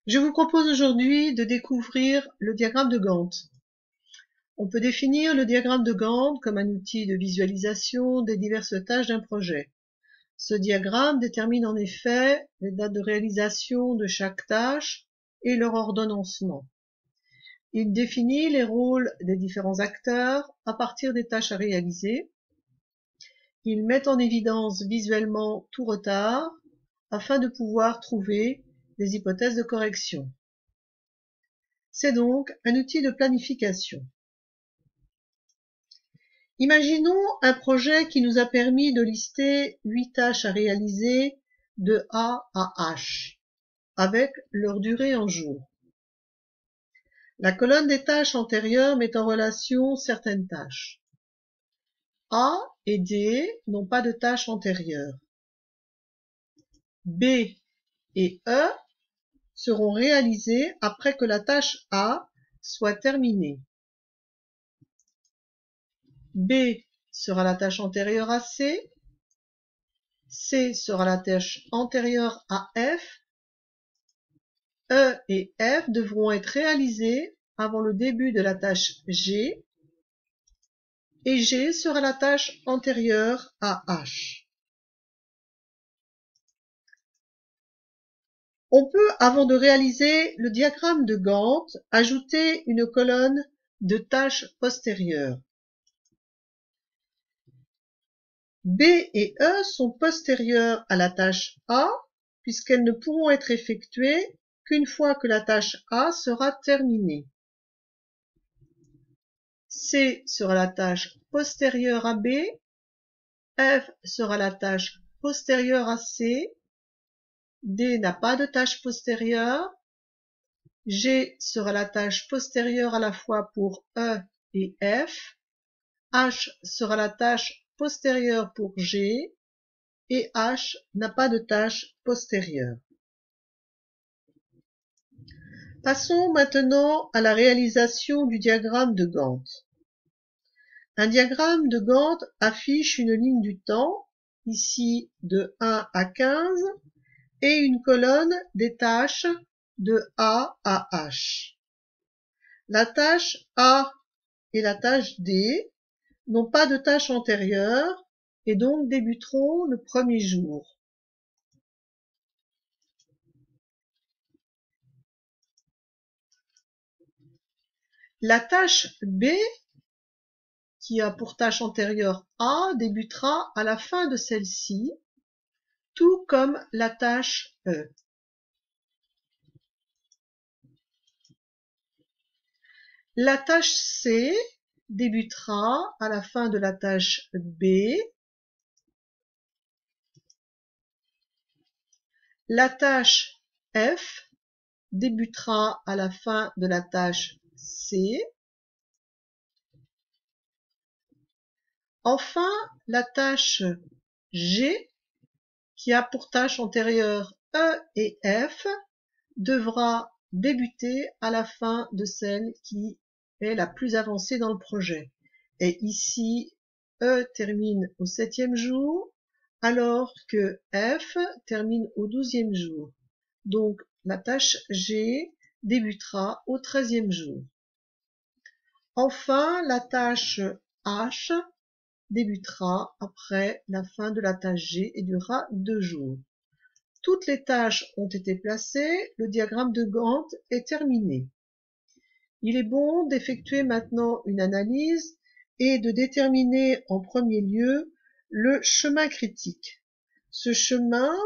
Je vous propose aujourd'hui de découvrir le diagramme de Gantt. On peut définir le diagramme de Gantt comme un outil de visualisation des diverses tâches d'un projet. Ce diagramme détermine en effet les dates de réalisation de chaque tâche et leur ordonnancement. Il définit les rôles des différents acteurs à partir des tâches à réaliser. Il met en évidence visuellement tout retard afin de pouvoir trouver des hypothèses de correction. C'est donc un outil de planification. Imaginons un projet qui nous a permis de lister 8 tâches à réaliser de A à H, avec leur durée en jours. La colonne des tâches antérieures met en relation certaines tâches. A et D n'ont pas de tâches antérieures. B et E seront réalisées après que la tâche A soit terminée. B sera la tâche antérieure à C, C sera la tâche antérieure à F, E et F devront être réalisés avant le début de la tâche G, et G sera la tâche antérieure à H. On peut, avant de réaliser le diagramme de Gantt, ajouter une colonne de tâches postérieures. B et E sont postérieures à la tâche A, puisqu'elles ne pourront être effectuées qu'une fois que la tâche A sera terminée. C sera la tâche postérieure à B, F sera la tâche postérieure à C, D n'a pas de tâche postérieure, G sera la tâche postérieure à la fois pour E et F, H sera la tâche postérieure pour G, et H n'a pas de tâche postérieure. Passons maintenant à la réalisation du diagramme de Gantt. Un diagramme de Gantt affiche une ligne du temps, ici de 1 à 15, et une colonne des tâches de A à H. La tâche A et la tâche D n'ont pas de tâche antérieure et donc débuteront le premier jour. La tâche B, qui a pour tâche antérieure A, débutera à la fin de celle-ci, tout comme la tâche E. La tâche C débutera à la fin de la tâche B. La tâche F débutera à la fin de la tâche C. Enfin, la tâche G, qui a pour tâche antérieure E et F, devra débuter à la fin de celle qui est la plus avancée dans le projet. Et ici, E termine au 7e jour, alors que F termine au 12e jour. Donc, la tâche G débutera au 13e jour. Enfin, la tâche H débutera après la fin de la tâche G et durera 2 jours. Toutes les tâches ont été placées, le diagramme de Gantt est terminé. Il est bon d'effectuer maintenant une analyse et de déterminer en premier lieu le chemin critique. Ce chemin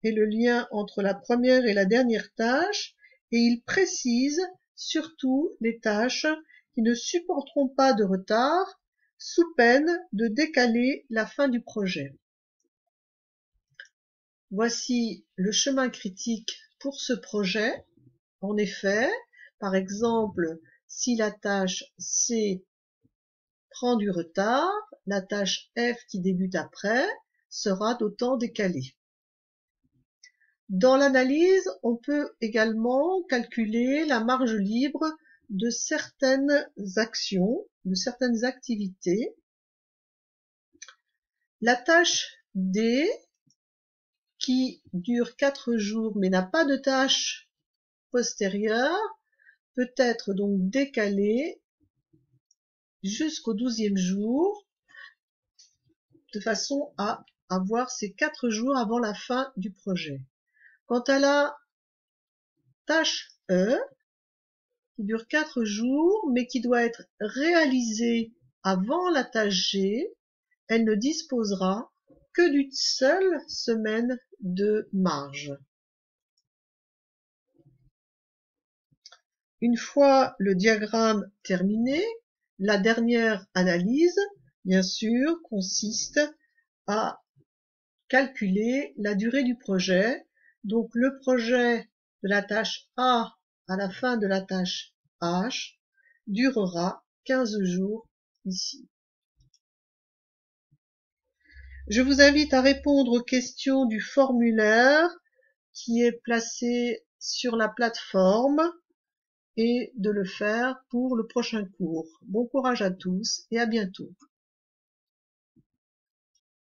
est le lien entre la première et la dernière tâche et il précise surtout les tâches qui ne supporteront pas de retard sous peine de décaler la fin du projet. Voici le chemin critique pour ce projet. En effet, par exemple, si la tâche C prend du retard, la tâche F qui débute après sera d'autant décalée. Dans l'analyse, on peut également calculer la marge libre de certaines actions, de certaines activités. La tâche D, qui dure 4 jours mais n'a pas de tâche postérieur peut être donc décalé jusqu'au 12e jour, de façon à avoir ces 4 jours avant la fin du projet. Quant à la tâche E, qui dure 4 jours, mais qui doit être réalisée avant la tâche G, elle ne disposera que d'une seule semaine de marge. Une fois le diagramme terminé, la dernière analyse, bien sûr, consiste à calculer la durée du projet. Donc le projet de la tâche A à la fin de la tâche H durera 15 jours ici. Je vous invite à répondre aux questions du formulaire qui est placé sur la plateforme et de le faire pour le prochain cours. Bon courage à tous et à bientôt.